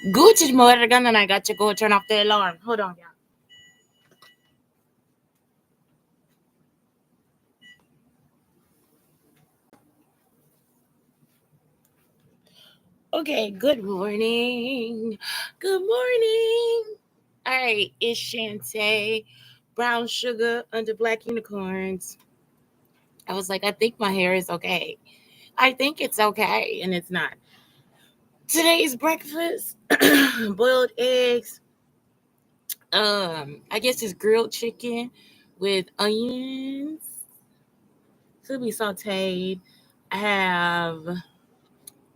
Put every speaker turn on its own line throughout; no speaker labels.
Guten Morgen, and I got to go turn off the alarm. Hold on, y'all. Okay, good morning. Good morning. All right, it's Shante, brown sugar under black unicorns. I was like, I think my hair is okay. I think it's okay, and it's not. Today's breakfast, boiled eggs. I guess it's grilled chicken with onions to be sauteed. I have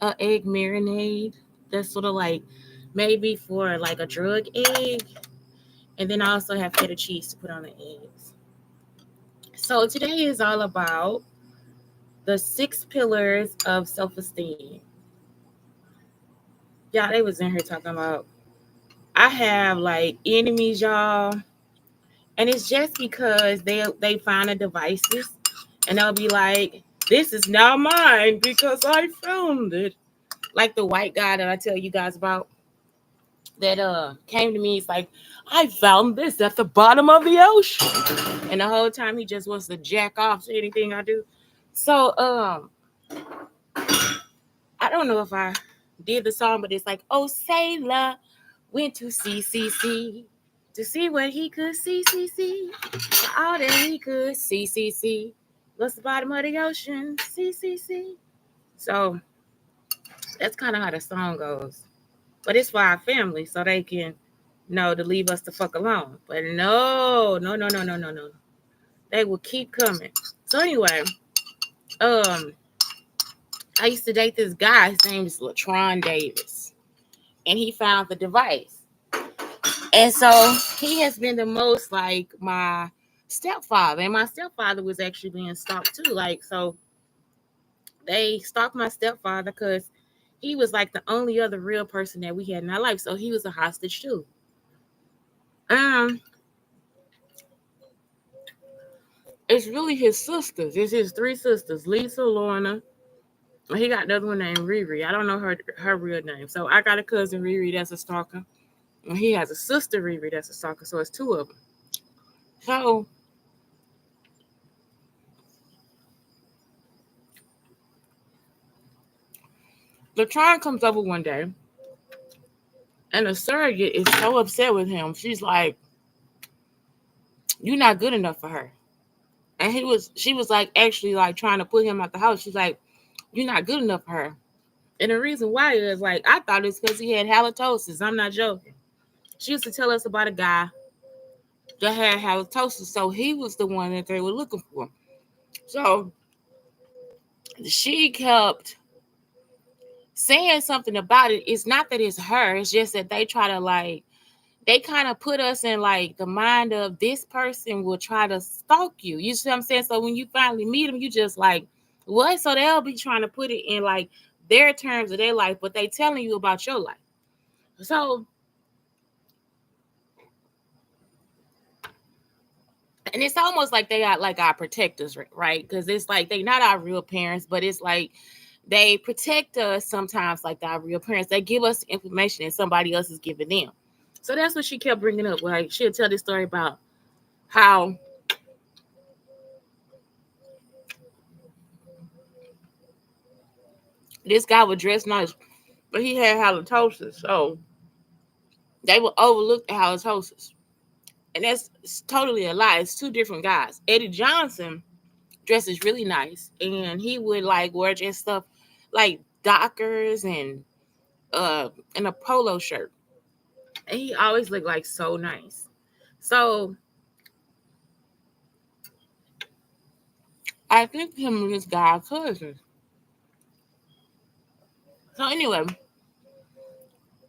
a egg marinade that's sort of like maybe for like a drug egg, and then I also have feta cheese to put on the eggs. So today is all about the 6 pillars of self-esteem. Y'all, they was in here talking about I have like enemies, y'all, and it's just because they find the devices and they'll be like, "This is now mine because I found it." Like the white guy that I tell you guys about that came to me. It's like, I found this at the bottom of the ocean, and the whole time he just wants to jack off to anything I do. So I don't know if I did the song, but it's like, oh sailor went to sea to see what he could see all that he could see what's the bottom of the ocean see. So that's kind of how the song goes, but it's for our family so they can know to leave us the fuck alone. But no. They will keep coming. So anyway, um, I used to date this guy. His name is Latron Davis, and he found the device. And so he has been the most like my stepfather, and my stepfather was actually being stalked too. Like, so they stalked my stepfather because he was like the only other real person that we had in our life. So he was a hostage too. Um, it's really his sisters. It's his 3 sisters, Lisa, Lorna. He got another one named Riri. I don't know her real name. So I got a cousin Riri that's a stalker, and he has a sister Riri that's a stalker. So it's 2 of them. So Latron comes over one day, and the surrogate is so upset with him. She's like, "You're not good enough for her." And she was like actually like trying to put him out the house. She's like, "You're not good enough for her." And the reason why is like I thought it's because he had halitosis. I'm not joking. She used to tell us about a guy that had halitosis, so he was the one that they were looking for. So she kept saying something about it. It's not that it's her, it's just that they try to like, they kind of put us in like the mind of this person will try to stalk you. You see what I'm saying? So when you finally meet them, you just like, what? So they'll be trying to put it in like their terms of their life, but they telling you about your life. So, and it's almost like they got like our protectors, right? Because it's like they not our real parents, but it's like they protect us sometimes like our real parents. They give us information and somebody else is giving them. So that's what she kept bringing up. Like she'll tell this story about how this guy would dress nice, but he had halitosis. So they would overlook the halitosis. And that's totally a lie. It's 2 different guys. Eddie Johnson dresses really nice, and he would like wear just stuff like Dockers and a polo shirt. And he always looked like so nice. So I think him and this guy are cousins. So anyway,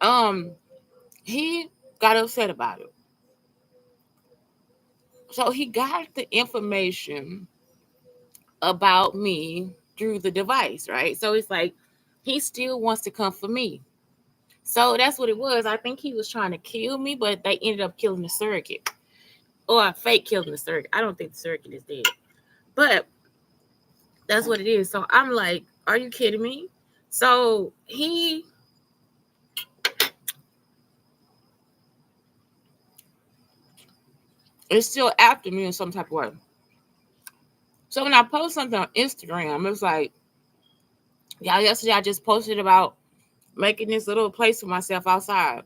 um, he got upset about it. So he got the information about me through the device, right? So it's like he still wants to come for me. So that's what it was. I think he was trying to kill me, but they ended up killing the surrogate. Or fake killing the surrogate. I don't think the surrogate is dead. But that's what it is. So I'm like, are you kidding me? So he it's still after me in some type of way. So when I post something on Instagram, it's like, y'all, yesterday I just posted about making this little place for myself outside.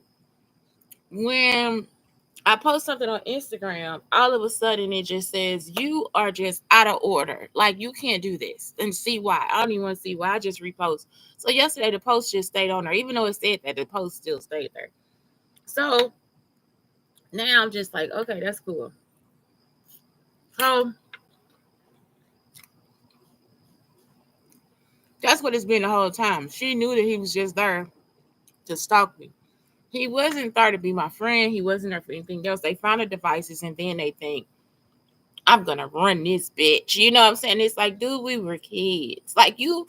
When I post something on Instagram, all of a sudden it just says, you are just out of order. Like, you can't do this. And see why. I don't even want to see why. I just repost. So yesterday the post just stayed on there. Even though it said that, the post still stayed there. So now I'm just like, okay, that's cool. So that's what it's been the whole time. She knew that he was just there to stalk me. He wasn't there to be my friend. He wasn't there for anything else. They found the devices and then they think, I'm going to run this bitch. You know what I'm saying? It's like, dude, we were kids. Like, you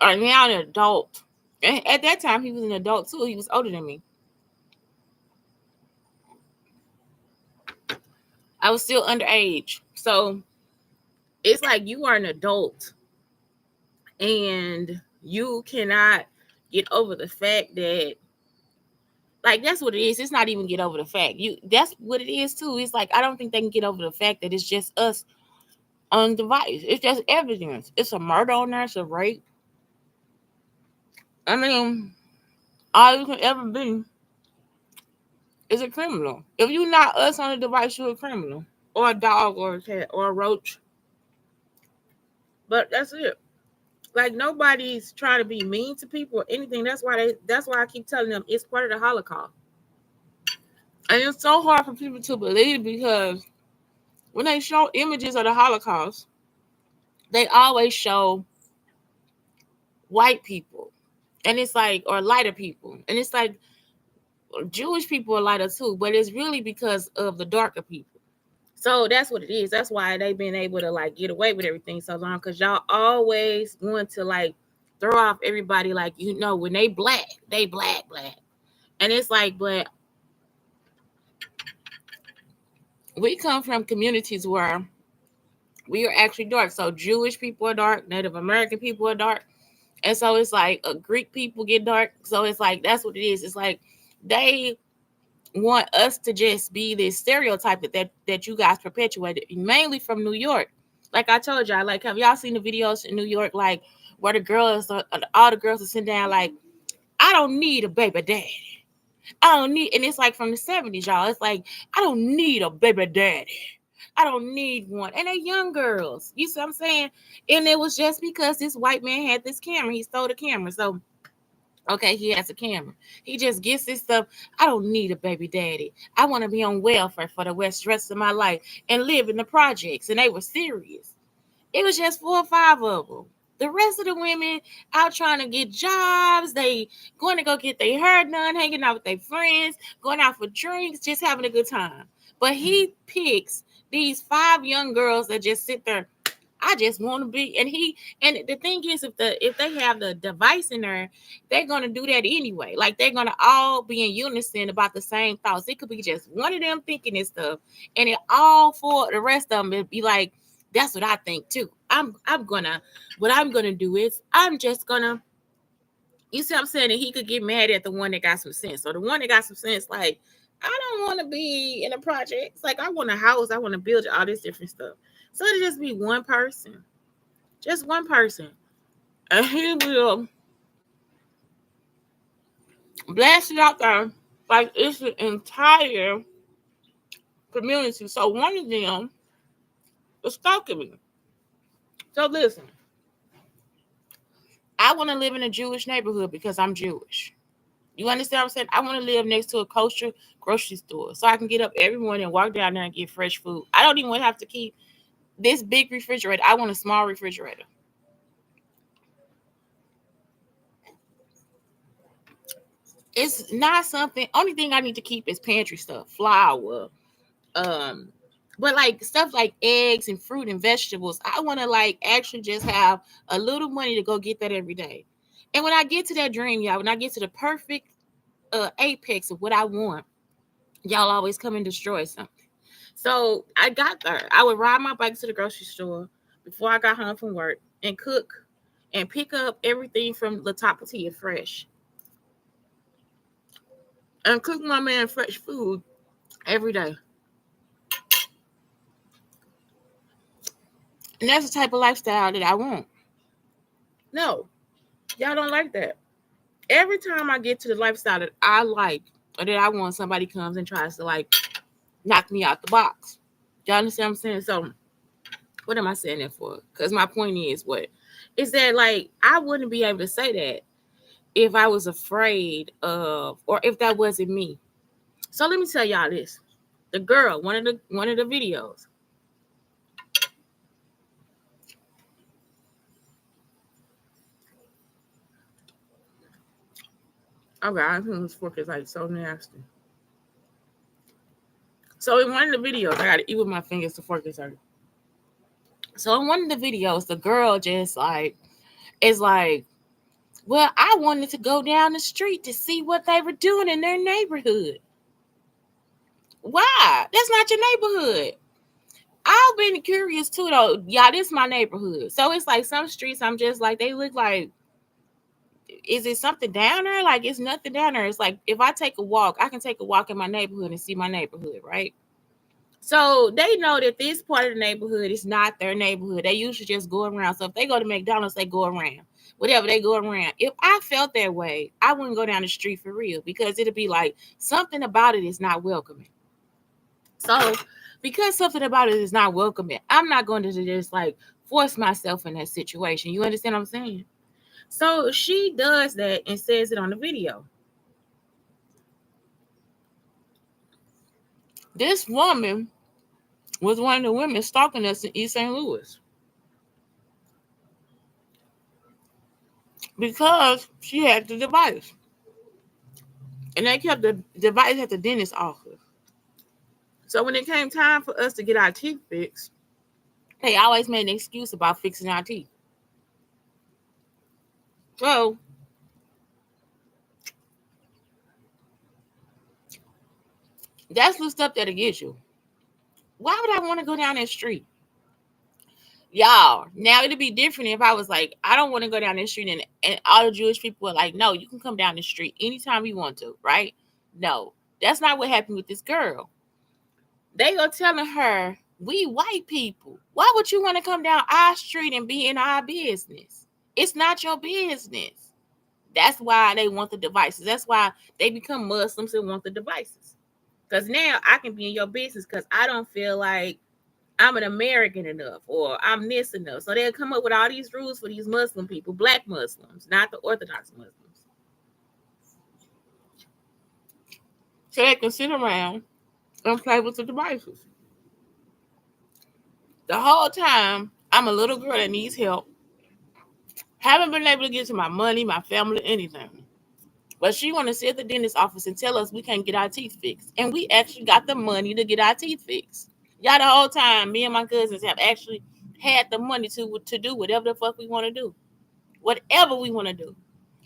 are now an adult. And at that time, he was an adult too. He was older than me. I was still underage. So it's like, you are an adult and you cannot get over the fact that, like, that's what it is. It's not even get over the fact. That's what it is too. It's like, I don't think they can get over the fact that it's just us on the device. It's just evidence. It's a murder on there. It's a rape. I mean, all you can ever be is a criminal. If you're not us on the device, you're a criminal. Or a dog or a cat or a roach. But that's it. Like, nobody's trying to be mean to people or anything. That's why I keep telling them it's part of the Holocaust. And it's so hard for people to believe because when they show images of the Holocaust, they always show white people. And it's like, or lighter people. And it's like, Jewish people are lighter too, but it's really because of the darker people. So that's what it is. That's why they've been able to like get away with everything so long, because y'all always want to like throw off everybody, like, you know, when they black. And it's like, but we come from communities where we are actually dark. So Jewish people are dark, Native American people are dark. And so it's like Greek people get dark. So it's like, that's what it is. It's like they want us to just be this stereotype that you guys perpetuated, mainly from New York. Like I told y'all, like, have y'all seen the videos in New York, like where the girls, all the girls are sitting down, like, I don't need a baby daddy. I don't need, and it's like from the 70s, y'all. It's like, I don't need a baby daddy. I don't need one. And they're young girls. You see what I'm saying? And it was just because this white man had this camera. He stole the camera. So okay, he has a camera. He just gets this stuff. I don't need a baby daddy. I want to be on welfare for the rest of my life and live in the projects. And they were serious. It was just 4 or 5 of them. The rest of the women out trying to get jobs. They going to go get their hair done, hanging out with their friends, going out for drinks, just having a good time. But he picks these 5 young girls that just sit there. I just want to be, and the thing is, if they have the device in there, they're gonna do that anyway. Like, they're gonna all be in unison about the same thoughts. It could be just one of them thinking this stuff, and it all for the rest of them, it'd be like, that's what I think too. What I'm gonna do is I'm just gonna, you see what I'm saying? And he could get mad at the one that got some sense. So the one that got some sense, like, I don't want to be in a project. It's like, I want a house, I want to build all this different stuff. So it'll just be one person. Just one person. And he will blast it out there like it's the entire community. So one of them was stalking me. So listen, I want to live in a Jewish neighborhood because I'm Jewish. You understand what I'm saying? I want to live next to a kosher grocery store so I can get up every morning and walk down there and get fresh food. I don't even want to have to keep this big refrigerator. I want a small refrigerator. It's not something, only thing I need to keep is pantry stuff, flour, um but like stuff like eggs and fruit and vegetables, I want to like actually just have a little money to go get that every day. And when I get to that dream, y'all, when I get to the perfect apex of what I want, y'all always come and destroy something. So I got there. I would ride my bike to the grocery store before I got home from work and cook and pick up everything from the top of tea fresh and cook my man fresh food every day. And that's the type of lifestyle that I want. No, y'all don't like that. Every time I get to the lifestyle that I like or that I want, somebody comes and tries to like knock me out the box. Y'all understand what I'm saying? So what am I saying that for? Because my point is what? Is that like I wouldn't be able to say that if I was afraid of or if that wasn't me. So let me tell y'all this. The girl, one of the videos. Okay, I think this fork is like so nasty. So in one of the videos, I gotta eat with my fingers. The fork is hurt. So in one of the videos, the girl just like is like, well, I wanted to go down the street to see what they were doing in their neighborhood. Why? That's not your neighborhood. I've been curious too, though. Yeah, this is my neighborhood. So it's like some streets I'm just like, they look like, is it something down there? Like, it's nothing down there. It's like, if I take a walk, I can take a walk in my neighborhood and see my neighborhood, right? So they know that this part of the neighborhood is not their neighborhood. They usually just go around. So if they go to McDonald's, they go around. Whatever, they go around. If I felt that way, I wouldn't go down the street for real because it'd be like something about it is not welcoming. So because something about it is not welcoming, I'm not going to just like force myself in that situation. You understand what I'm saying? So she does that and says it on the video. This woman was one of the women stalking us in East St. Louis because she had the device. And they kept the device at the dentist's office. So when it came time for us to get our teeth fixed, they always made an excuse about fixing our teeth. So that's the stuff that'll get you. Why would I want to go down that street? Y'all, now it'd be different if I was like, I don't want to go down the street and all the Jewish people were like, no, you can come down the street anytime you want to, right? No, that's not what happened with this girl. They are telling her, we white people, why would you want to come down our street and be in our business? It's not your business. That's why they want the devices. That's why they become Muslims and want the devices. Because now I can be in your business because I don't feel like I'm an American enough or I'm this enough. So they'll come up with all these rules for these Muslim people, black Muslims, not the Orthodox Muslims. So they can sit around and play with the devices. The whole time, I'm a little girl that needs help. Haven't been able to get to my money, my family, anything. But she want to sit at the dentist office and tell us we can't get our teeth fixed. And we actually got the money to get our teeth fixed. Y'all, the whole time, me and my cousins have actually had the money to do whatever the fuck we want to do. Whatever we want to do.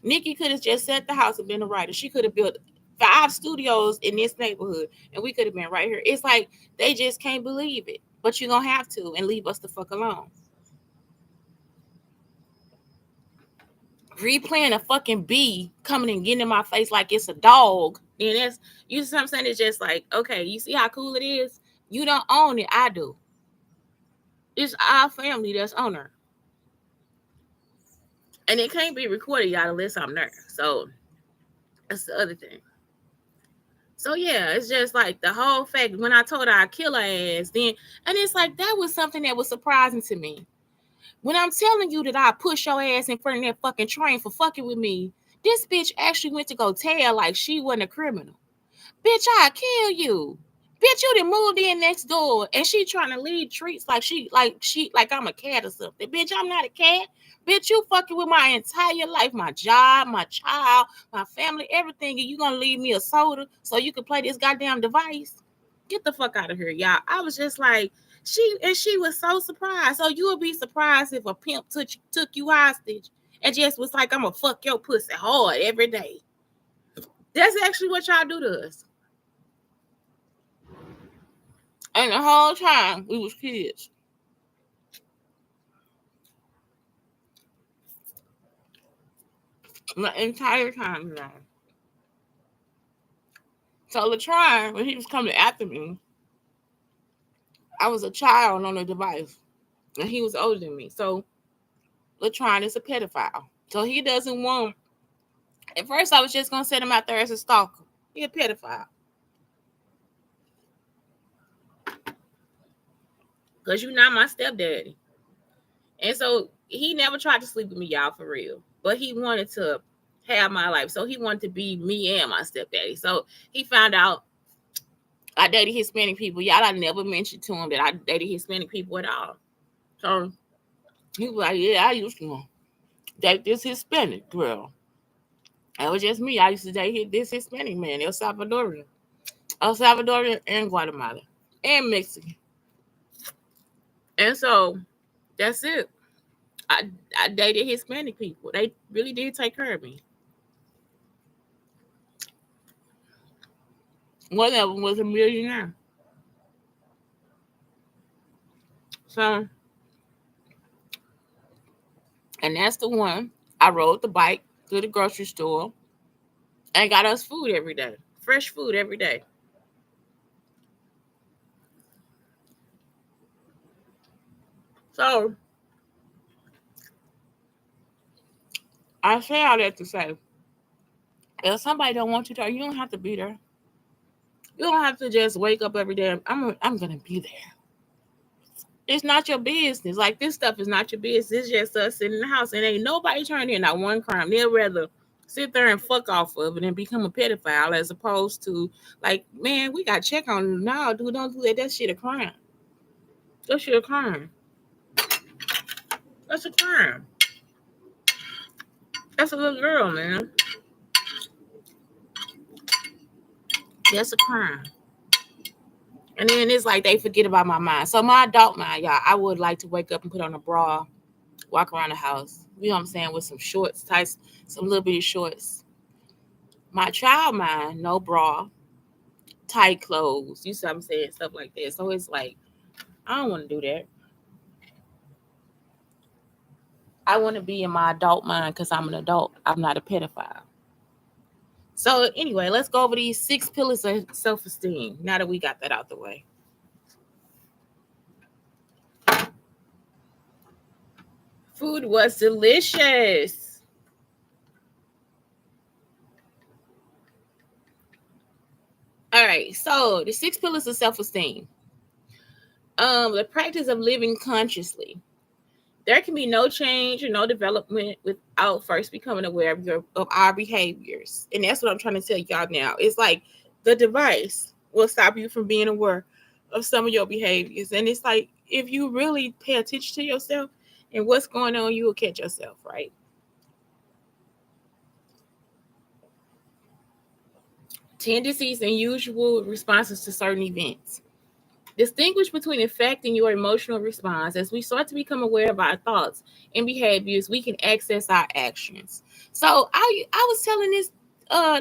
Nikki could have just set the house and been a writer. She could have built 5 studios in this neighborhood and we could have been right here. It's like they just can't believe it. But you're going to have to and leave us the fuck alone. Replaying a fucking bee coming and getting in my face like it's a dog. And that's, you see what I'm saying? It's just like, okay, you see how cool it is? You don't own it. I do. It's our family that's on her. And it can't be recorded, y'all, unless I'm there. So that's the other thing. So yeah, it's just like the whole fact when I told her I'd kill her ass, then and it's like that was something that was surprising to me. When I'm telling you that I push your ass in front of that fucking train for fucking with me, this bitch actually went to go tell like she wasn't a criminal. Bitch, I'll kill you. Bitch, you done moved in next door and she trying to leave treats like I'm a cat or something. Bitch, I'm not a cat. Bitch, you fucking with my entire life, my job, my child, my family, everything, and you gonna leave me a soda so you can play this goddamn device? Get the fuck out of here, y'all. I was just like, she was so surprised. So you would be surprised if a pimp took you hostage and just was like, I'm gonna fuck your pussy hard every day. That's actually what y'all do to us. And the whole time we was kids. The entire time, y'all. So Latron, when he was coming after me, I was a child on the device. and he was older than me. So Latron is a pedophile. So he doesn't want. At first, I was just gonna set him out there as a stalker. He a pedophile. Cause you're not my stepdaddy. And so he never tried to sleep with me, y'all, for real. But he wanted to have my life. So he wanted to be me and my stepdaddy. So he found out I dated Hispanic people. Y'all, I never mentioned to him that I dated Hispanic people at all. So he was like, yeah, I used to date this Hispanic girl. That was just me. I used to date this Hispanic man, El Salvadorian and Guatemala and Mexican. And so that's it. I dated Hispanic people. They really did take care of me. One of them was a millionaire. So, and that's the one. I rode the bike to the grocery store and got us food every day, fresh food every day. So I say all that to say, if somebody don't want you there, you don't have to be there. You don't have to just wake up every day. I'm gonna be there. It's not your business. Like this stuff is not your business. It's just us sitting in the house and ain't nobody trying in not one crime. They'll rather sit there and fuck off of it and become a pedophile as opposed to like, man, we got to check on you now, dude. Don't do that. That shit a crime. That shit a crime. That's a crime. That's a little girl, man. That's a crime. And then it's like they forget about my mind. So my adult mind, y'all, I would like to wake up and put on a bra, walk around the house. You know what I'm saying? With some shorts, tights, some little bitty shorts. My child mind, no bra, tight clothes. You see what I'm saying? Stuff like that. So it's like, I don't want to do that. I want to be in my adult mind because I'm an adult. I'm not a pedophile. So anyway, let's go over these 6 pillars of self-esteem. Now that we got that out the way. Food was delicious. All right, so the 6 pillars of self-esteem. The practice of living consciously. There can be no change or no development without first becoming aware of our behaviors. And that's what I'm trying to tell y'all now. It's like the device will stop you from being aware of some of your behaviors. And it's like if you really pay attention to yourself and what's going on, you will catch yourself, right? Tendencies and usual responses to certain events. Distinguish between affecting your emotional response. As we start to become aware of our thoughts and behaviors, we can access our actions. So I was telling this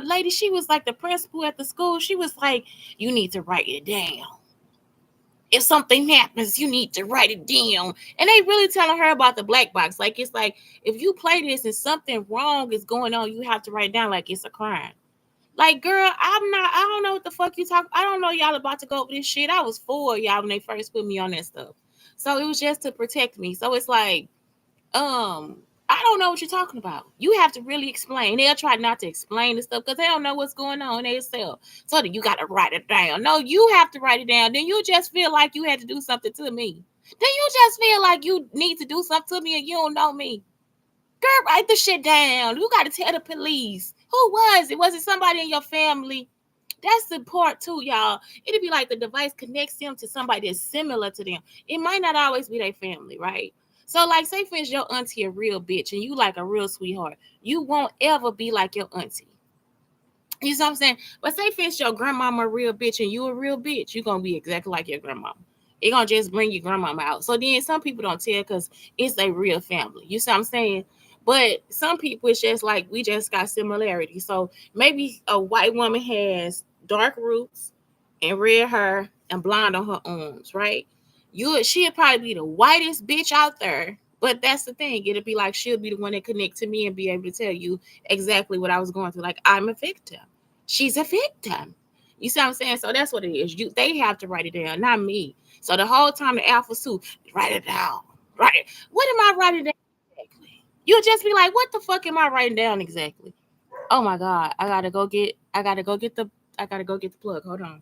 lady, she was like the principal at the school. She was like, you need to write it down. If something happens, you need to write it down. And they really telling her about the black box. Like it's like if you play this and something wrong is going on, you have to write down like it's a crime. Like, girl, I don't know what the fuck you talk. I don't know y'all about to go over this shit. I was 4, y'all, when they first put me on that stuff. So it was just to protect me. So it's like, I don't know what you're talking about. You have to really explain. They'll try not to explain the stuff because they don't know what's going on themselves. So that you got to write it down. No, you have to write it down. Then you just feel like you had to do something to me. Then you just feel like you need to do something to me and you don't know me. Girl, write the shit down. You got to tell the police. Who was it? Was it somebody in your family? That's the part too, y'all. It'd be like the device connects them to somebody that's similar to them. It might not always be their family, right? So, like, say for instance, your auntie a real bitch and you like a real sweetheart. You won't ever be like your auntie. You know what I'm saying? But say for instance, your grandmama a real bitch and you a real bitch, you're gonna be exactly like your grandmama. It gonna just bring your grandmama out. So then some people don't tell because it's a real family. You see what I'm saying? But some people it's just like we just got similarity. So maybe a white woman has dark roots and red hair and blonde on her arms, right? She'll probably be the whitest bitch out there. But that's the thing. It'll be like she'll be the one that connect to me and be able to tell you exactly what I was going through. Like I'm a victim. She's a victim. You see what I'm saying? So that's what it is. They have to write it down, not me. So the whole time the alpha suit, write it down. Right. What am I writing down exactly? You'll just be like, what the fuck am I writing down exactly? Oh my god, I gotta go get the plug. Hold on.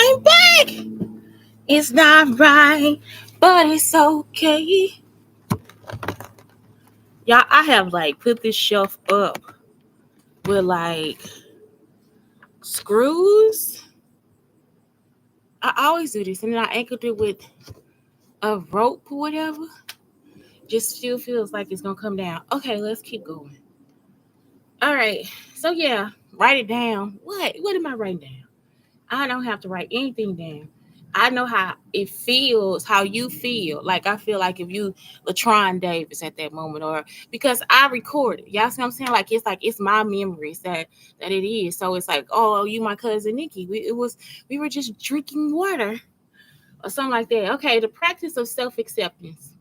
I'm back. It's not right, but it's okay. Y'all, I have like put this shelf up with like screws. I always do this, and then I anchored it with a rope or whatever. Just still feels like it's gonna come down. Okay, let's keep going. All right. So yeah, write it down. What am I writing down? I don't have to write anything down. I know how it feels, how you feel. Like I feel like if you Latron Davis at that moment, or because I recorded. Y'all see what I'm saying? Like it's my memories that it is. So it's like, oh, you my cousin Nikki. We were just drinking water or something like that. Okay, the practice of self-acceptance.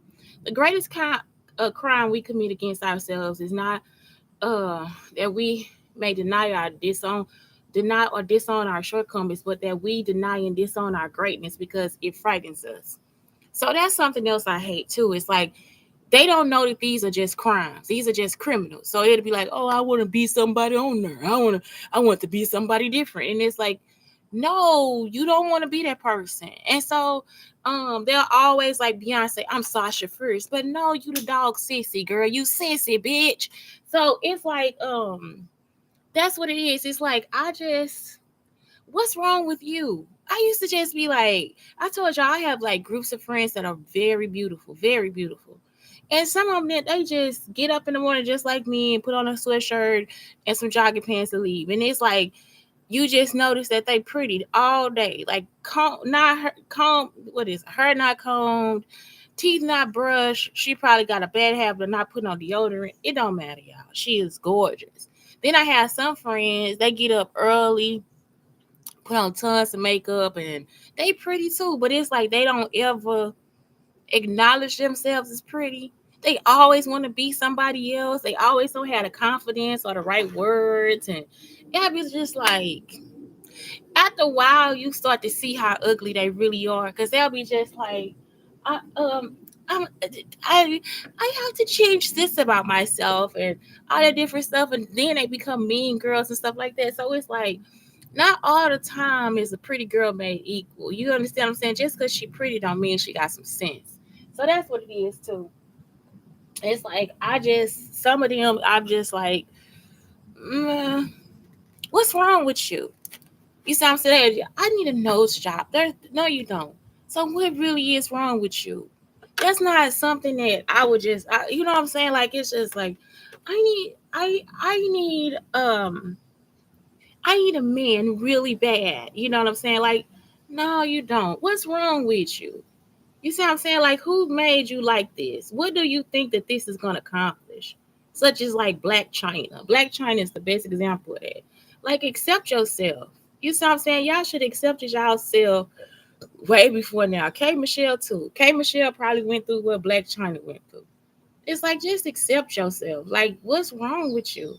The greatest crime we commit against ourselves is not that we may deny or disown our shortcomings, but that we deny and disown our greatness because it frightens us. So that's something else I hate too. It's like they don't know that these are just crimes. These are just criminals. So it'll be like, oh, I want to be somebody on there. I want to be somebody different. And it's like, no, you don't want to be that person. And so they'll always like Beyonce, I'm Sasha first. But no, you the dog sissy, girl. You sissy, bitch. So it's like, that's what it is. It's like what's wrong with you? I used to just be like, I told y'all I have like groups of friends that are very beautiful, very beautiful. And some of them, they just get up in the morning just like me and put on a sweatshirt and some jogging pants to leave. And it's like, you just notice that they pretty all day. Like, what is it? Hair not combed, teeth not brushed. She probably got a bad habit of not putting on deodorant. It don't matter, y'all. She is gorgeous. Then I have some friends, they get up early, put on tons of makeup, and they pretty too. But it's like they don't ever acknowledge themselves as pretty. They always want to be somebody else. They always don't have the confidence or the right words. And it was just like, after a while, you start to see how ugly they really are. Because they'll be just like, I, um, I'm, I have to change this about myself and all that different stuff. And then they become mean girls and stuff like that. So it's like, not all the time is a pretty girl made equal. You understand what I'm saying? Just because she pretty don't mean she got some sense. So that's what it is too. It's like some of them I'm just like, mm, what's wrong with you? You see what I'm saying? I need a nose job. No, you don't. So what really is wrong with you? That's not something that I would you know what I'm saying? Like it's just like I need a man really bad. You know what I'm saying? Like, no, you don't. What's wrong with you? You see what I'm saying? Like, who made you like this? What do you think that this is going to accomplish? Such as like Black China. Black China is the best example of that. Like, accept yourself. You see what I'm saying? Y'all should accept yourself way before now. K Michelle too. K Michelle probably went through what Black China went through. It's like, just accept yourself. Like, what's wrong with you?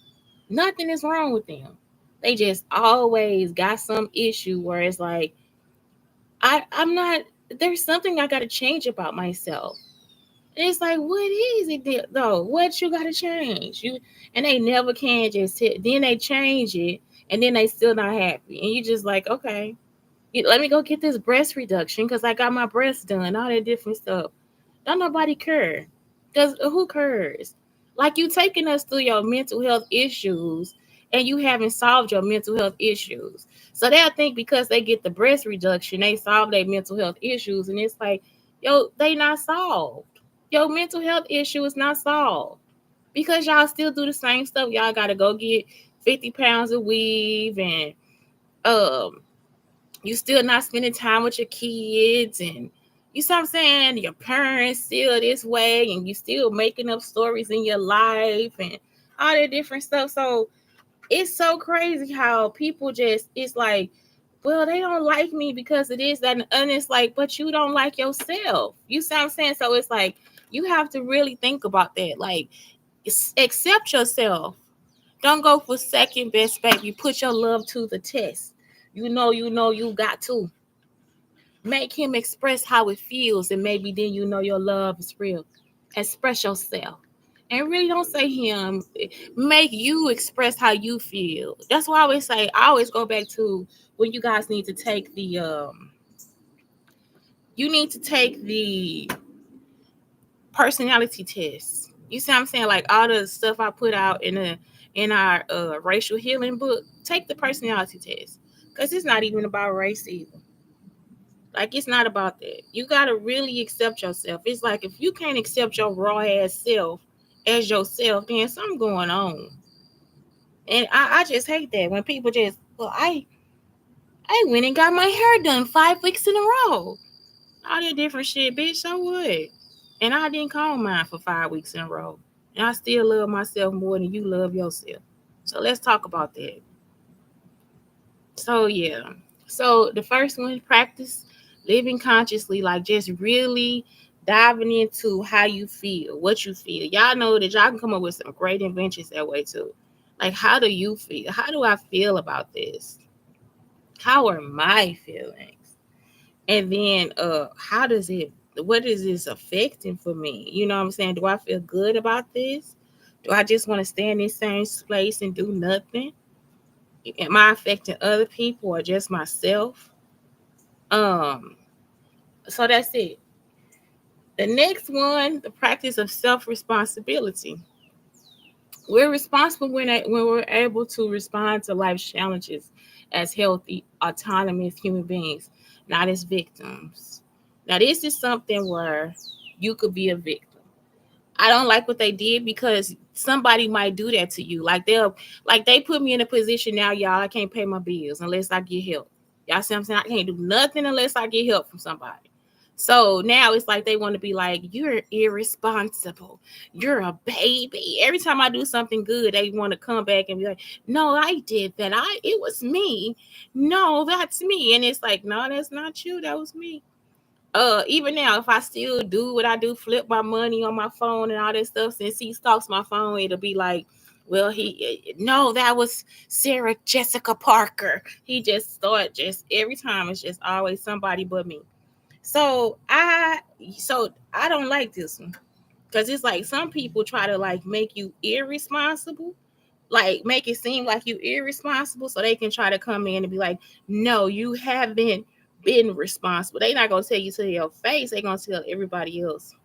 Nothing is wrong with them. They just always got some issue where it's like, I'm not, there's something I got to change about myself. And it's like, what is it though? What you got to change? And they never can just then they change it and then they still not happy. And you just like, okay. Let me go get this breast reduction because I got my breasts done, all that different stuff. Don't nobody care. Does who cares? Like you taking us through your mental health issues and you haven't solved your mental health issues. So they'll think because they get the breast reduction, they solve their mental health issues. And it's like, yo, they not solved. Your mental health issue is not solved. Because y'all still do the same stuff. Y'all gotta go get 50 pounds of weave and um you still not spending time with your kids and you see what I'm saying? Your parents still this way and you still making up stories in your life and all that different stuff. So it's so crazy how people just it's like, well, they don't like me because it is that and it's like, but you don't like yourself. You see what I'm saying? So it's like you have to really think about that. Like accept yourself. Don't go for second best, baby. Put your love to the test. You got to. Make him express how it feels, and maybe then you know your love is real. Express yourself. And really don't say him. Make you express how you feel. That's why I always say, I always go back to when you guys need to take the you need to take the personality test. You see what I'm saying? Like all the stuff I put out in our racial healing book, take the personality test. Because it's not even about race either. Like it's not about that. You gotta really accept yourself. It's like if you can't accept your raw ass self as yourself, then something going on. And I just hate that when people just well, I went and got my hair done 5 weeks in a row. All that different shit, bitch. So what? And I didn't comb mine for 5 weeks in a row. And I still love myself more than you love yourself. So let's talk about that. So yeah. So the first one, practice living consciously, like just really diving into how you feel, what you feel. Y'all know that y'all can come up with some great inventions that way too. Like how do you feel? How do I feel about this? How are my feelings? And then how does it what is this affecting for me? You know what I'm saying? Do I feel good about this? Do I just want to stay in this same place and do nothing? Am I affecting other people or just myself? Um, so that's it. The next one, the practice of self-responsibility. We're responsible when we're able to respond to life's challenges as healthy, autonomous human beings, not as victims. Now, this is something where you could be a victim. I don't like what they did because somebody might do that to you. Like they put me in a position now, y'all. I can't pay my bills unless I get help. Y'all see what I'm saying? I can't do nothing unless I get help from somebody. So now it's like they want to be like, you're irresponsible. You're a baby. Every time I do something good, they want to come back and be like, no, I did that. It was me. No, that's me. And it's like, no, that's not you. That was me. Even now, if I still do what I do, flip my money on my phone and all that stuff, since he stalks my phone, it'll be like, well, no, that was Sarah Jessica Parker. He just start just every time it's just always somebody but me. So I don't like this one because it's like some people try to like make you irresponsible, like make it seem like you irresponsible so they can try to come in and be like, no, you haven't been responsible. They not gonna tell you to your face, they gonna tell everybody else.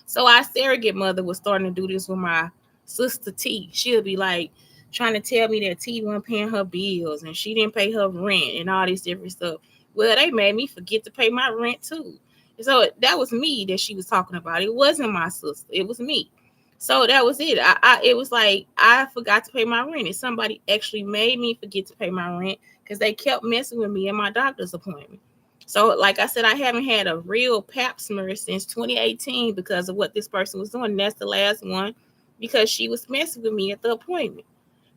So our surrogate mother was starting to do this with my sister T. She'll be like trying to tell me that T wasn't paying her bills and she didn't pay her rent and all this different stuff. Well, they made me forget to pay my rent too. So that was me that she was talking about. It wasn't my sister. It was me. So that was it. It was like I forgot to pay my rent. And somebody actually made me forget to pay my rent because they kept messing with me in my doctor's appointment. So, like I said, I haven't had a real pap smear since 2018 because of what this person was doing. And that's the last one because she was messing with me at the appointment.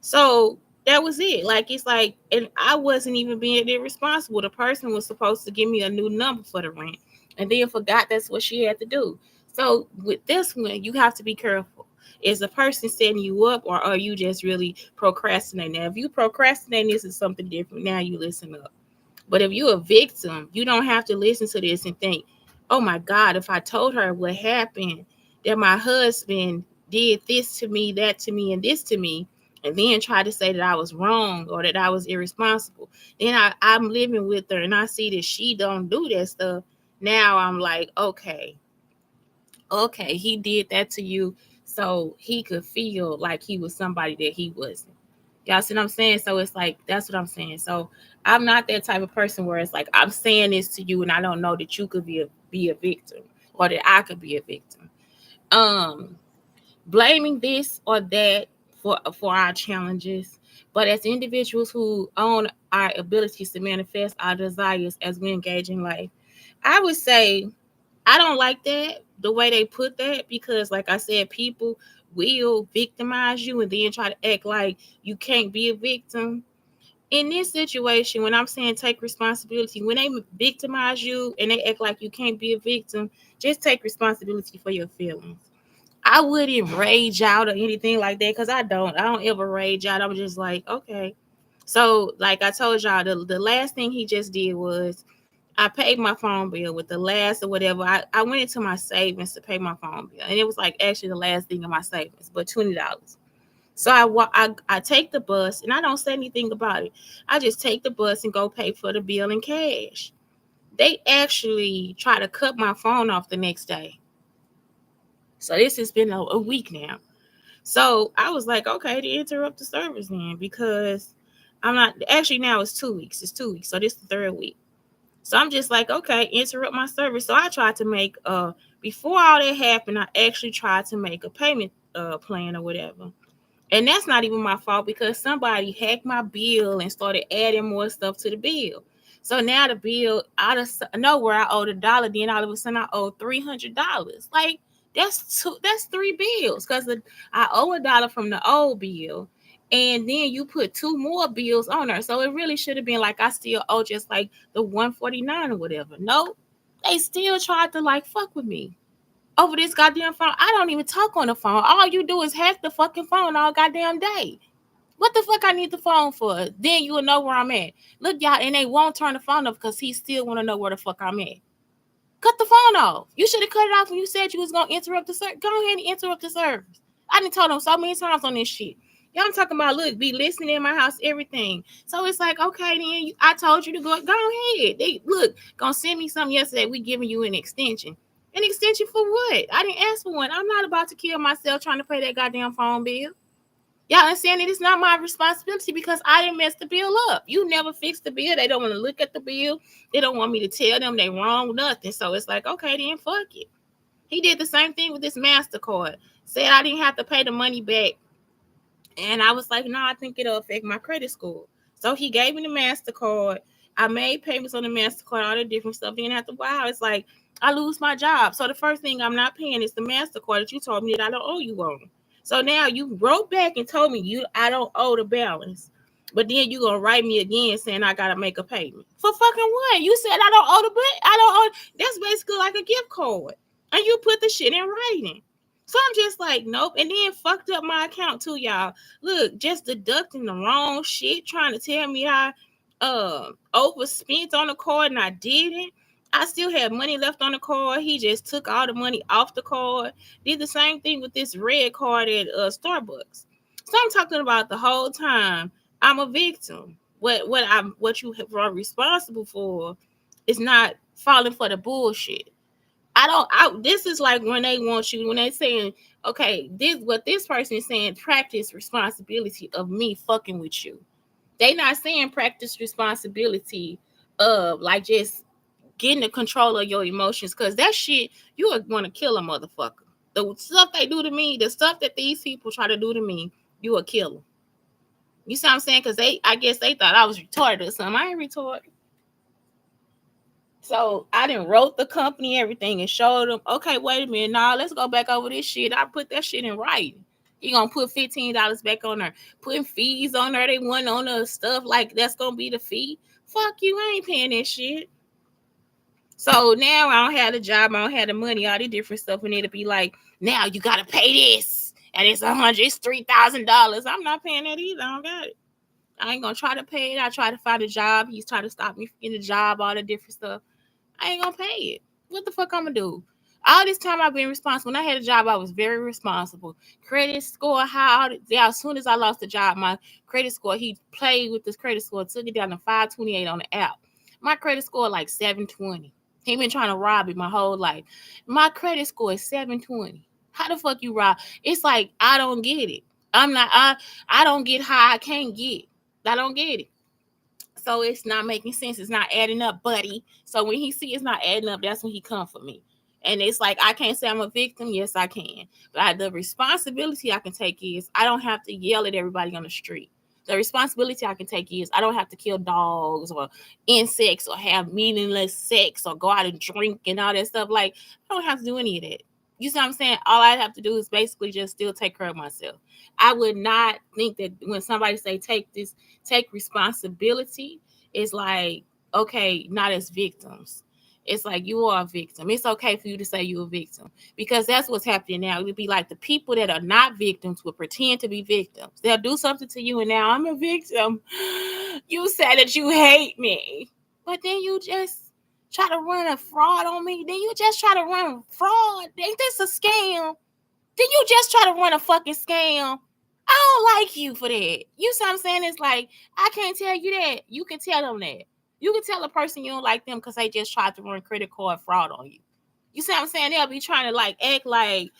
So that was it. Like it's like, and I wasn't even being irresponsible. The person was supposed to give me a new number for the rent, and then forgot that's what she had to do. So with this one, you have to be careful. Is the person setting you up, or are you just really procrastinating? Now, if you procrastinate, this is something different. Now you listen up. But if you're a victim, you don't have to listen to this and think, oh my God, if I told her what happened, that my husband did this to me, that to me, and this to me, and then try to say that I was wrong or that I was irresponsible. Then I'm living with her and I see that she don't do that stuff. Now I'm like, okay, he did that to you so he could feel like he was somebody that he wasn't. Y'all see what I'm saying? So it's like, that's what I'm saying. So I'm not that type of person where it's like, I'm saying this to you and I don't know that you could be a victim or that I could be a victim. Um, Blaming this or that for our challenges. But as individuals who own our abilities to manifest our desires as we engage in life, I would say I don't like that, the way they put that, because like I said, people will victimize you and then try to act like you can't be a victim. In this situation, when I'm saying take responsibility, when they victimize you and they act like you can't be a victim, just take responsibility for your feelings. I wouldn't rage out or anything like that because I don't ever rage out. I'm just like, okay. So, like I told y'all, the last thing he just did was I paid my phone bill with the last or whatever. I went into my savings to pay my phone bill, and it was like actually the last thing in my savings, but $20. So I take the bus and I don't say anything about it. I just take the bus and go pay for the bill in cash. They actually try to cut my phone off the next day. So this has been a week now. So I was like, okay, to interrupt the service then, because I'm not actually, now it's 2 weeks. It's 2 weeks. So this is the third week. So I'm just like, okay, interrupt my service. So I tried to make before all that happened, I actually tried to make a payment plan or whatever. And that's not even my fault because somebody hacked my bill and started adding more stuff to the bill. So now the bill out of nowhere, I owed $1. Then all of a sudden I owe $300. Like that's three bills because I owe $1 from the old bill, and then you put two more bills on there. So it really should have been like I still owe just like the 149 or whatever. No, they still tried to like fuck with me over this goddamn phone. I don't even talk on the phone. All you do is hack the fucking phone all goddamn day. What the fuck I need the phone for? Then you will know where I'm at. Look, y'all, and they won't turn the phone off because he still want to know where the fuck I'm at. Cut the phone off. You should have cut it off when you said you was gonna interrupt the service. Go ahead and interrupt the service. I done told them so many times on this shit. Y'all, I'm talking about, look, be listening in my house, everything. So it's like, okay, then I told you to go ahead. They look, gonna send me something yesterday. We giving you an extension. An extension for what? I didn't ask for one. I'm not about to kill myself trying to pay that goddamn phone bill. Y'all understand it? It's not my responsibility because I didn't mess the bill up. You never fix the bill. They don't want to look at the bill. They don't want me to tell them they wrong, nothing. So it's like, okay, then fuck it. He did the same thing with this MasterCard. Said I didn't have to pay the money back. And I was like, no, I think it'll affect my credit score. So he gave me the MasterCard. I made payments on the MasterCard, all the different stuff. Then after a while, it's like, I lose my job. So the first thing I'm not paying is the MasterCard that you told me that I don't owe you on. So now you wrote back and told me I don't owe the balance. But then you gonna write me again saying I gotta make a payment. For fucking what? You said I don't owe the bill. I don't owe. That's basically like a gift card. And you put the shit in writing. So I'm just like, nope. And then fucked up my account too, y'all. Look, just deducting the wrong shit, trying to tell me I overspent on the card and I didn't. I still had money left on the card. He just took all the money off the card. Did the same thing with this red card at Starbucks. So I'm talking about the whole time I'm a victim. What you are responsible for is not falling for the bullshit. This is like when they want you, when they saying, okay, this person is saying, practice responsibility of me fucking with you. They not saying practice responsibility of like just getting the control of your emotions, because that shit, you are going to kill a motherfucker. The stuff they do to me, the stuff that these people try to do to me, you a killer. You see what I'm saying? Because I guess they thought I was retarded or something. I ain't retarded. So I didn't wrote the company everything and showed them, okay, wait a minute, nah, let's go back over this shit. I put that shit in writing. You gonna put $15 back on there, putting fees on there. They want on the stuff like that's gonna be the fee. Fuck you, I ain't paying that shit. So now I don't have the job, I don't have the money, all the different stuff, and it'll be like, now you gotta pay this, and it's it's $3,000. I'm not paying that either. I don't got it. I ain't gonna try to pay it. I try to find a job. He's trying to stop me from getting a job, all the different stuff. I ain't gonna pay it. What the fuck I'm gonna do? All this time I've been responsible. When I had a job, I was very responsible. Credit score high. As soon as I lost the job, my credit score, he played with this credit score, took it down to 528 on the app. My credit score like 720. He been trying to rob me my whole life. My credit score is 720. How the fuck you rob? It's like, I don't get it. I don't get how I can't get. I don't get it. So it's not making sense. It's not adding up, buddy. So when he see it's not adding up, that's when he come for me. And it's like, I can't say I'm a victim. Yes, I can. But the responsibility I can take is I don't have to yell at everybody on the street. The responsibility I can take is I don't have to kill dogs or insects or have meaningless sex or go out and drink and all that stuff. Like, I don't have to do any of that. You see what I'm saying? All I have to do is basically just still take care of myself. I would not think that when somebody say take responsibility, it's like, okay, not as victims. It's like you are a victim. It's okay for you to say you're a victim because that's what's happening now. It would be like the people that are not victims will pretend to be victims. They'll do something to you and now I'm a victim. You said that you hate me, but then you just try to run a fraud on me. Then you just try to run fraud. Ain't this a scam? Then you just try to run a fucking scam. I don't like you for that. You see what I'm saying? It's like, I can't tell you that. You can tell them that. You can tell a person you don't like them because they just tried to run credit card fraud on you. You see what I'm saying? They'll be trying to like act like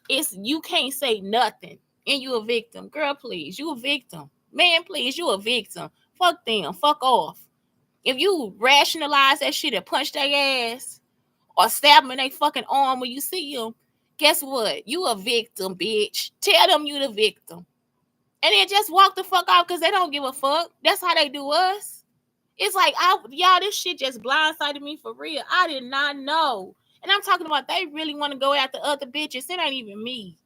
it's you can't say nothing and you a victim. Girl, please, you a victim. Man, please, you a victim. Fuck them. Fuck off. If you rationalize that shit and punch their ass or stab them in their fucking arm when you see them, guess what? You a victim, bitch. Tell them you the victim. And then just walk the fuck off because they don't give a fuck. That's how they do us. It's like, y'all, this shit just blindsided me for real. I did not know. And I'm talking about they really want to go after other bitches. It ain't even me.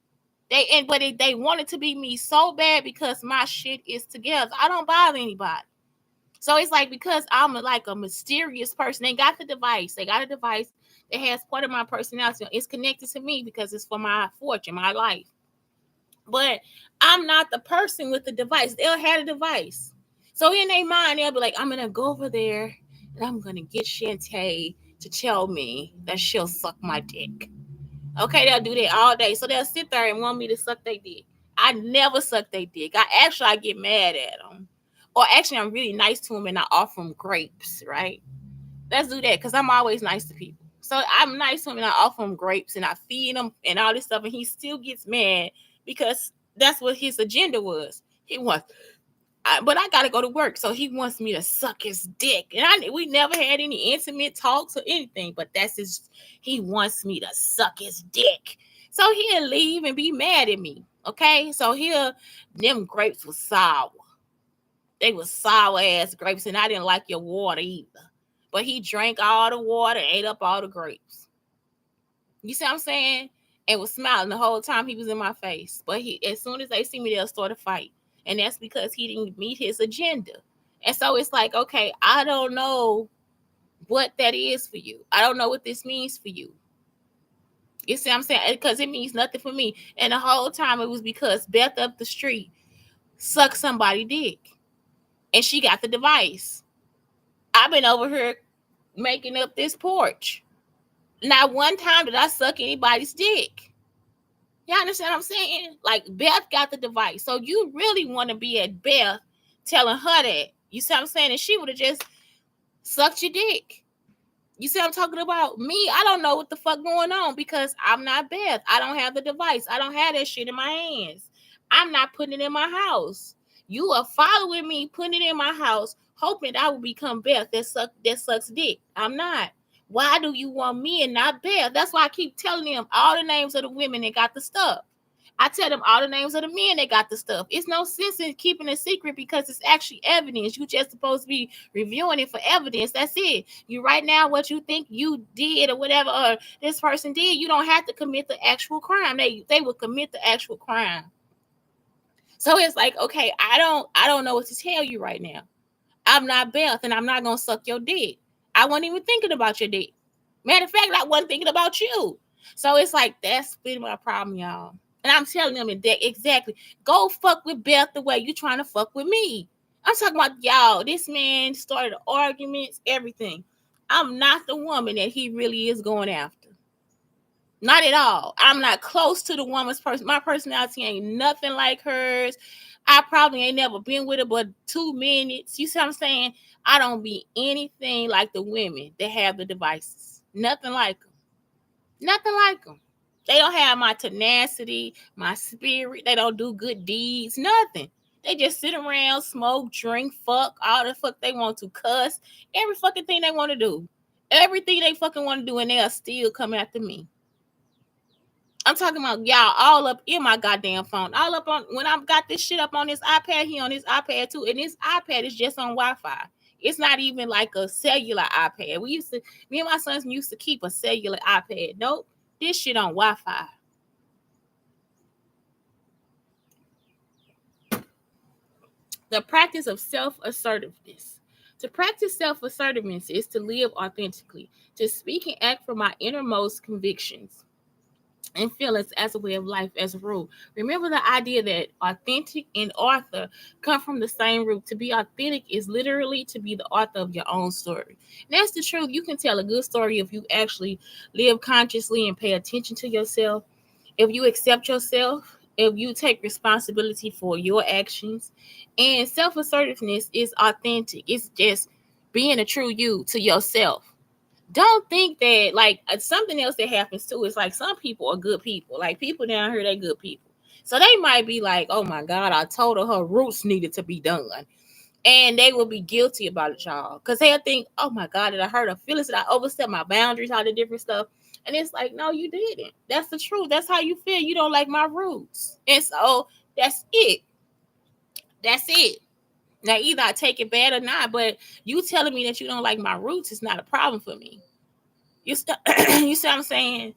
But they want it to be me so bad because my shit is together. I don't bother anybody. So it's like because I'm like a mysterious person. They got the device. They got a device that has part of my personality. It's connected to me because it's for my fortune, my life. But I'm not the person with the device. They'll have a device. So in their mind, they'll be like, I'm going to go over there and I'm going to get Shante to tell me that she'll suck my dick. Okay, they'll do that all day. So they'll sit there and want me to suck their dick. I never suck their dick. I get mad at them. Or actually, I'm really nice to them and I offer them grapes, right? Let's do that because I'm always nice to people. So I'm nice to him and I offer him grapes and I feed him and all this stuff. And he still gets mad because that's what his agenda was. But I got to go to work. So he wants me to suck his dick. And we never had any intimate talks or anything. But he wants me to suck his dick. So he'll leave and be mad at me. Okay? So them grapes were sour. They were sour ass grapes. And I didn't like your water either. But he drank all the water, ate up all the grapes. You see what I'm saying? And was smiling the whole time he was in my face. But as soon as they see me, they'll start a fight. And that's because he didn't meet his agenda. And so it's like, okay, I don't know what that is for you. I don't know what this means for you. You see what I'm saying? Because it means nothing for me. And the whole time it was because Beth up the street sucked somebody's dick. And she got the device. I've been over here making up this porch. Not one time did I suck anybody's dick. Y'all understand what I'm saying? Like, Beth got the device. So you really want to be at Beth telling her that. You see what I'm saying? And she would have just sucked your dick. You see what I'm talking about? Me, I don't know what the fuck going on because I'm not Beth. I don't have the device. I don't have that shit in my hands. I'm not putting it in my house. You are following me, putting it in my house, hoping that I will become Beth that sucks dick. I'm not. Why do you want me and not Beth? That's why I keep telling them all the names of the women that got the stuff. I tell them all the names of the men that got the stuff. It's no sense in keeping it secret because it's actually evidence. You just supposed to be reviewing it for evidence. That's it. You write now what you think you did or whatever or this person did. You don't have to commit the actual crime. They will commit the actual crime. So it's like, okay, I don't know what to tell you right now. I'm not Beth and I'm not going to suck your dick. I wasn't even thinking about your dick. Matter of fact, I wasn't thinking about you. So it's like, that's been my problem, y'all. And I'm telling them exactly, go fuck with Beth the way you trying to fuck with me. I'm talking about, y'all, this man started arguments, everything. I'm not the woman that he really is going after. Not at all. I'm not close to the woman's person. My personality ain't nothing like hers. I probably ain't never been with her but 2 minutes. You see what I'm saying? I don't be anything like the women that have the devices. Nothing like them. Nothing like them. They don't have my tenacity, my spirit. They don't do good deeds. Nothing. They just sit around, smoke, drink, fuck, all the fuck they want to, cuss, every fucking thing they want to do. Everything they fucking want to do, and they'll still come after me. I'm talking about y'all all up in my goddamn phone. All up on when I've got this shit up on this iPad, he on this iPad too. And this iPad is just on Wi-Fi. It's not even like a cellular iPad. Me and my sons used to keep a cellular iPad. Nope. This shit on Wi-Fi. The practice of self-assertiveness. To practice self-assertiveness is to live authentically, to speak and act from my innermost convictions and feelings as a way of life, as a rule. Remember the idea that authentic and author come from the same root. To be authentic is literally to be the author of your own story. And that's the truth. You can tell a good story if you actually live consciously and pay attention to yourself, if you accept yourself, if you take responsibility for your actions. And self-assertiveness is authentic. It's just being a true you to yourself. Don't think that like something else that happens too is like some people are good people. Like people down here, they good people. So they might be like, oh my God, I told her roots needed to be done. And they will be guilty about it, y'all. Because they'll think, oh my God, did I hurt her feelings? Did I overstep my boundaries, all the different stuff? And it's like, no, you didn't. That's the truth. That's how you feel. You don't like my roots. And so that's it. That's it. Now, either I take it bad or not, but you telling me that you don't like my roots is not a problem for me. You you see what I'm saying?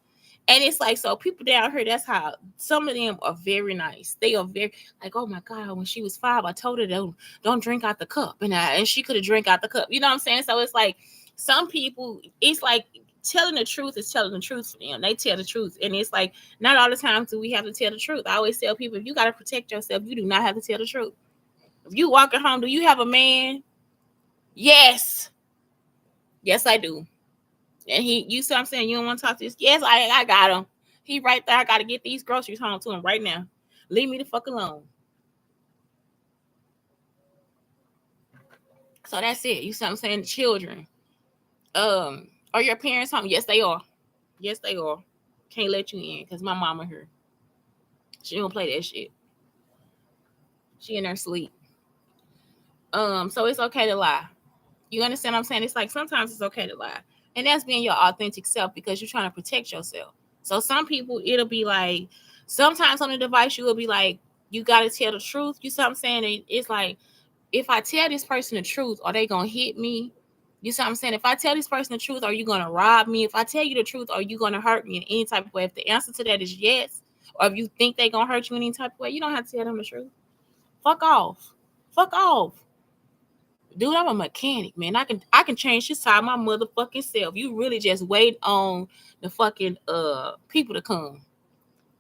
And it's like, so people down here, that's how some of them are very nice. They are very like, oh my God, when she was 5, I told her don't drink out the cup. And she could have drank out the cup. You know what I'm saying? So it's like some people, it's like telling the truth is telling the truth for them. They tell the truth. And it's like, not all the time do we have to tell the truth. I always tell people, if you got to protect yourself, you do not have to tell the truth. If you walking home, do you have a man? Yes. Yes, I do. And you see what I'm saying? You don't want to talk to this? Yes, I got him. He right there. I got to get these groceries home to him right now. Leave me the fuck alone. So that's it. You see what I'm saying? The children. Are your parents home? Yes, they are. Yes, they are. Can't let you in because my mama here. She don't play that shit. She in her sleep. So it's okay to lie. You understand what I'm saying? It's like sometimes it's okay to lie. And that's being your authentic self because you're trying to protect yourself. So some people, it'll be like, sometimes on the device, you will be like, you got to tell the truth. You see what I'm saying? And it's like, if I tell this person the truth, are they going to hit me? You see what I'm saying? If I tell this person the truth, are you going to rob me? If I tell you the truth, are you going to hurt me in any type of way? If the answer to that is yes, or if you think they're going to hurt you in any type of way, you don't have to tell them the truth. Fuck off. Fuck off. Dude, I'm a mechanic, man. I can change this tire my motherfucking self. You really just wait on the fucking people to come.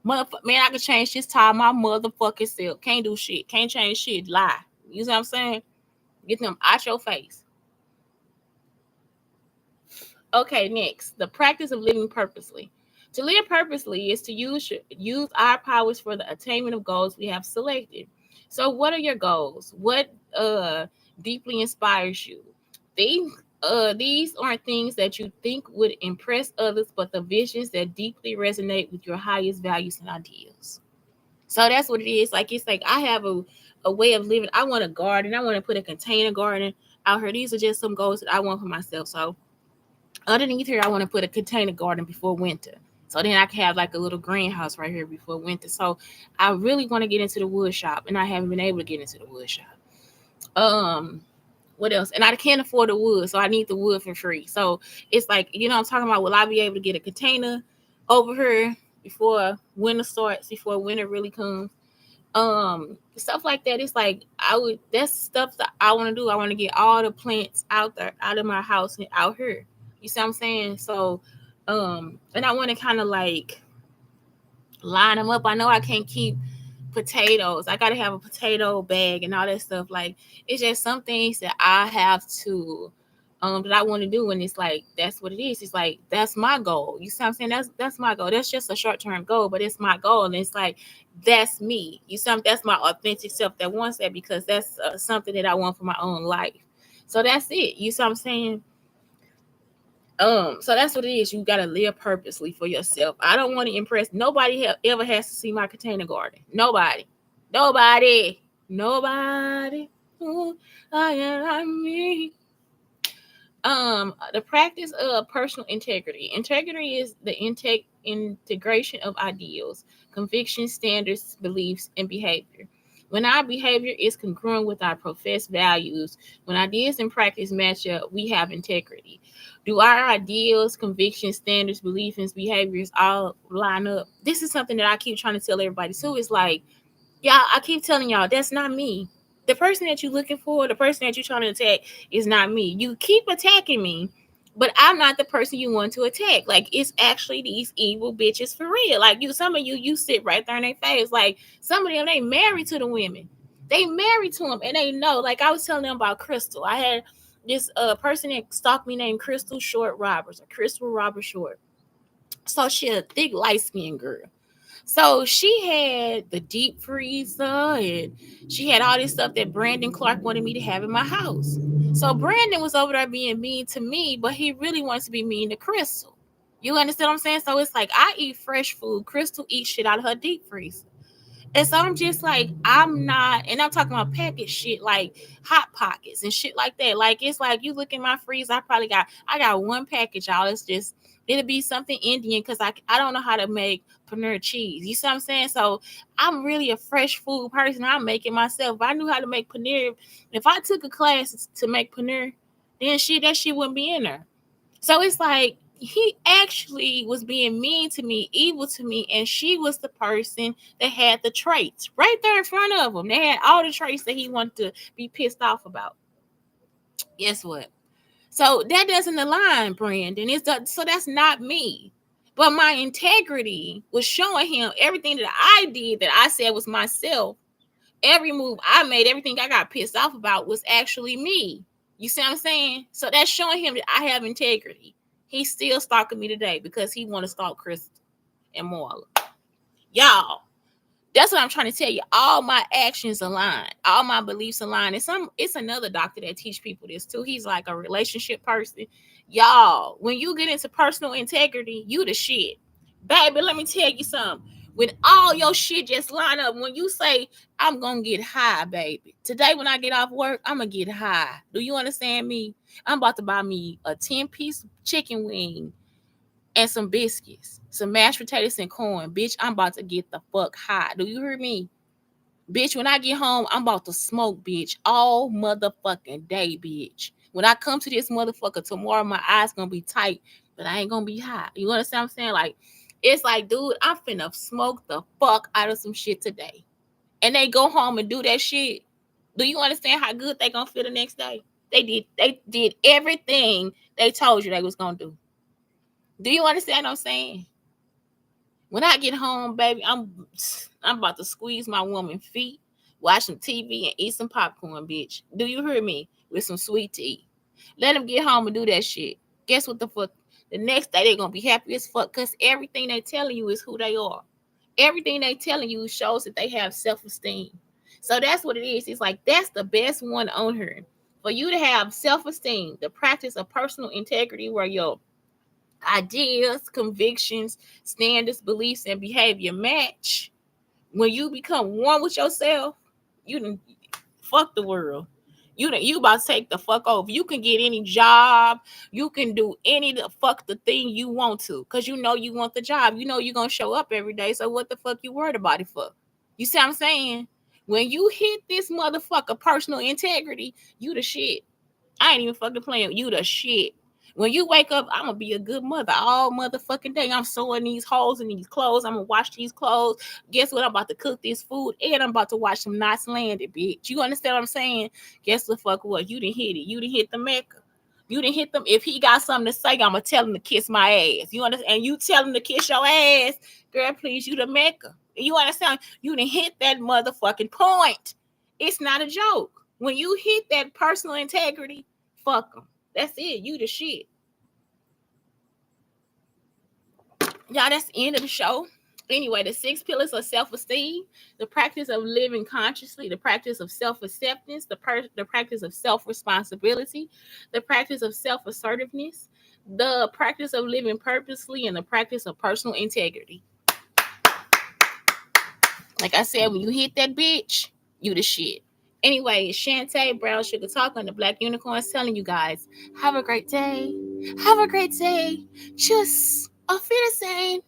Man, I can change this tire my motherfucking self. Can't do shit. Can't change shit. Lie. You see what I'm saying? Get them out your face. Okay, next. The practice of living purposely. To live purposely is to use our powers for the attainment of goals we have selected. So what are your goals? What deeply inspires you? These aren't things that you think would impress others, but the visions that deeply resonate with your highest values and ideals. So that's what it is. Like it's like I have a way of living. I want a garden. I want to put a container garden out here. These are just some goals that I want for myself. So underneath here, I want to put a container garden before winter. So then I can have like a little greenhouse right here before winter. So I really want to get into the wood shop, and I haven't been able to get into the wood shop. What else? And I can't afford the wood, so I need the wood for free. So it's like, you know, I'm talking about, will I be able to get a container over here before winter starts, before winter really comes? Stuff like that. It's like that's stuff that I want to do. I want to get all the plants out there, out of my house and out here. You see what I'm saying? So, and I want to kind of like line them up. I know I can't keep potatoes. I got to have a potato bag and all that stuff. Like, it's just some things that I have to that I want to do, and it's like that's what it is. It's like that's my goal. You see what I'm saying? That's my goal. That's just a short-term goal, but it's my goal, and it's like that's me. You see, that's my authentic self that wants that, because that's something that I want for my own life. So that's it. You see what I'm saying? So that's what it is. You gotta live purposely for yourself. I don't want to impress nobody. Ever has to see my container garden. Nobody. Ooh, I am me. The practice of personal integrity. Integrity is the integration of ideals, convictions, standards, beliefs, and behavior. When our behavior is congruent with our professed values, when ideas and practice match up, we have integrity. Do our ideals, convictions, standards, beliefs, and behaviors all line up? This is something that I keep trying to tell everybody too. It's like, y'all, I keep telling y'all, that's not me. The person that you're looking for, the person that you're trying to attack is not me. You keep attacking me, but I'm not the person you want to attack. Like, it's actually these evil bitches for real. Like, some of you sit right there in their face. Like, some of them, they married to the women. They married to them, and they know. Like, I was telling them about Crystal. I had this person that stalked me named Crystal Short Roberts, or Crystal Robert Short. So she a thick, light-skinned girl. So she had the deep freezer, and she had all this stuff that Brandon Clark wanted me to have in my house. So Brandon was over there being mean to me, but he really wants to be mean to Crystal. You understand what I'm saying? So it's like I eat fresh food. Crystal eats shit out of her deep freezer. And so I'm just like, I'm not, and I'm talking about packaged shit like Hot Pockets and shit like that. Like, it's like you look in my freezer, I got one package, y'all. It'll be something Indian, because I don't know how to make paneer cheese. You see what I'm saying? So I'm really a fresh food person. I make it myself. If I knew how to make paneer, if I took a class to make paneer, then that shit wouldn't be in there. So it's like he actually was being mean to me, evil to me, and she was the person that had the traits right there in front of him. They had all the traits that he wanted to be pissed off about. Guess what? So that doesn't align, Brandon. So that's not me. But my integrity was showing him everything that I did that I said was myself. Every move I made, everything I got pissed off about was actually me. You see what I'm saying? So that's showing him that I have integrity. He's still stalking me today because he want to stalk Crystal and Marla. Y'all, that's what I'm trying to tell you. All my actions align. All my beliefs align. It's another doctor that teach people this too. He's like a relationship person. Y'all, when you get into personal integrity, you the shit. Baby, let me tell you something. When all your shit just line up, when you say, I'm going to get high, baby. Today when I get off work, I'm going to get high. Do you understand me? I'm about to buy me a 10-piece chicken wing and some biscuits, some mashed potatoes and corn. Bitch, I'm about to get the fuck high. Do you hear me? Bitch, when I get home, I'm about to smoke, bitch, all motherfucking day, bitch. When I come to this motherfucker tomorrow, my eyes gonna be tight, but I ain't gonna be high. You understand what I'm saying? Like, it's like, dude, I'm finna smoke the fuck out of some shit today. And they go home and do that shit. Do you understand how good they gonna feel the next day? They did everything they told you they was gonna do. Do you understand what I'm saying? When I get home, baby, I'm about to squeeze my woman's feet, watch some TV, and eat some popcorn, bitch. Do you hear me? With some sweet tea. Let them get home and do that shit. Guess what the fuck? The next day, they're going to be happy as fuck, because everything they telling you is who they are. Everything they telling you shows that they have self-esteem. So that's what it is. It's like, that's the best one on here. For you to have self-esteem, the practice of personal integrity, where your ideas, convictions, standards, beliefs, and behavior match. When you become one with yourself, you done fuck the world. You about to take the fuck over. You can get any job. You can do any the fuck the thing you want to, because you know you want the job. You know you're gonna show up every day. So what the fuck you worried about it for? You see what I'm saying? When you hit this motherfucker personal integrity, you the shit. I ain't even fucking playing. You the shit. When you wake up, I'm gonna be a good mother all motherfucking day. I'm sewing these holes in these clothes. I'm gonna wash these clothes. Guess what? I'm about to cook this food, and I'm about to watch some Knots Landed, bitch. You understand what I'm saying? Guess the fuck what? You didn't hit it. You didn't hit the Mecca. You didn't hit them. If he got something to say, I'm gonna tell him to kiss my ass. You understand? And you tell him to kiss your ass, girl. Please, you the Mecca. You understand? You didn't hit that motherfucking point. It's not a joke. When you hit that personal integrity, fuck them. That's it. You the shit. Y'all, that's the end of the show. Anyway, the 6 pillars of self-esteem: the practice of living consciously, the practice of self-acceptance, the practice of self-responsibility, the practice of self-assertiveness, the practice of living purposely, and the practice of personal integrity. Like I said, when you hit that bitch, you the shit. Anyway, Shante, Brown Sugar Talk on the Black Unicorns, telling you guys, have a great day. Have a great day. Just auf Wiedersehen.